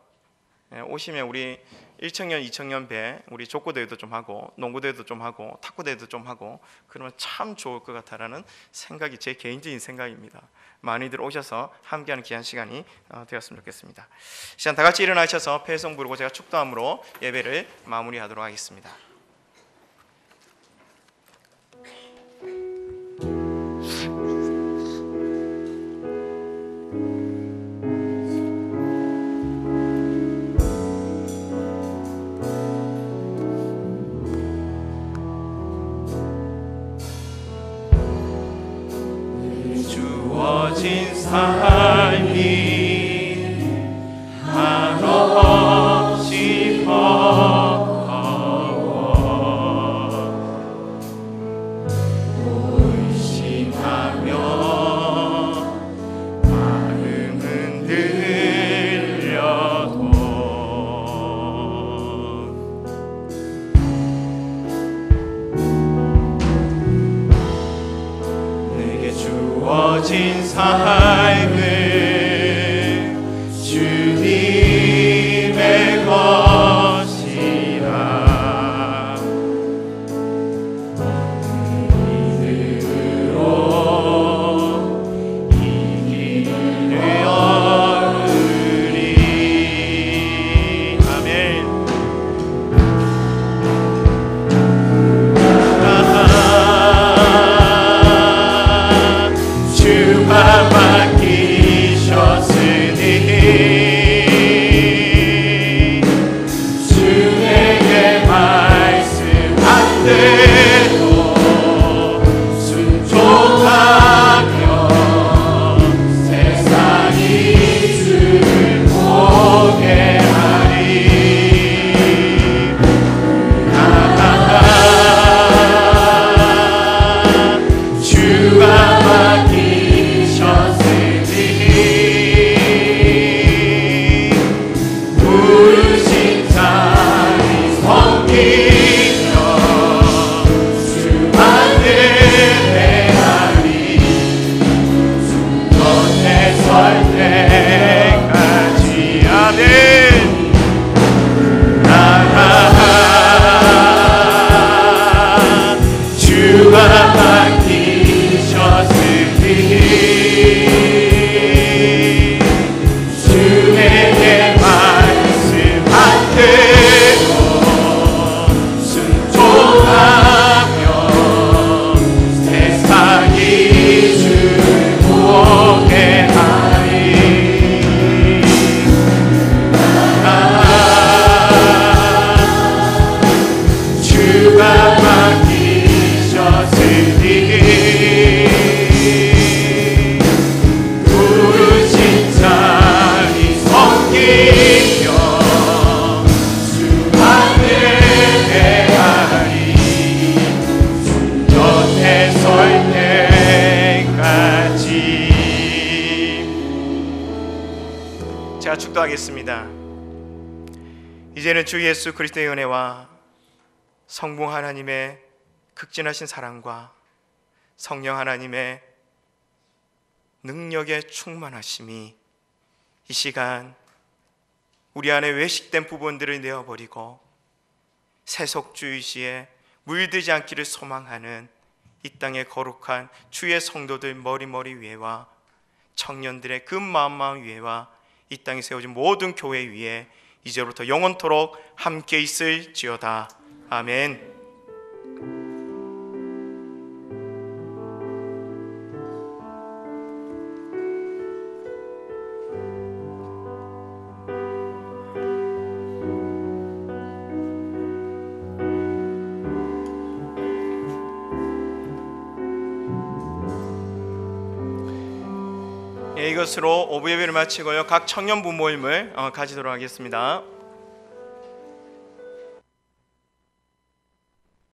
오시면 우리 1청년, 2청년 배 우리 족구대회도 좀 하고 농구대회도 좀 하고 탁구대회도 좀 하고 그러면 참 좋을 것 같다라는 생각이 제 개인적인 생각입니다. 많이들 오셔서 함께하는 귀한 시간이 되었으면 좋겠습니다. 시간 다 같이 일어나셔서 패송 부르고 제가 축도함으로 예배를 마무리하도록 하겠습니다. 주어진 삶이 한없이 버거워 의심하며 마음 흔들려도 내게 주어진 삶을 주님의 것이라 믿음으로 이 길을 열으리. 아멘. 주가 맡기셨으니 주에게 말씀한 대로 순종하며 세상이 주를 보게 하리. 주가 맡기셨으니 부르신 자리 섬기며 주만을 행하리. 곁에 설 때까지. 아멘. 주가 맡기셨으니 주에게 말씀한 대로 순종하며 세상이 주를 보게 하리. 주가 맡기셨으니 부르신 자리 섬기며 주만을 행하리. 곁에 설 때까지. 제가 축도하겠습니다. 이제는 주 예수 그리스도의 은혜와 성부 하나님의 극진하신 사랑과 성령 하나님의 능력의 충만하심이 이 시간 우리 안에 외식된 부분들을 내어버리고 세속주의시에 물들지 않기를 소망하는 이 땅의 거룩한 주의 성도들 머리머리 위에와 청년들의 그 마음 위에와 이 땅에 세워진 모든 교회 위에 이제부터 영원토록 함께 있을지어다. 아멘. 이것으로 오부 예배를 마치고요, 각 청년 부모임을 가지도록 하겠습니다.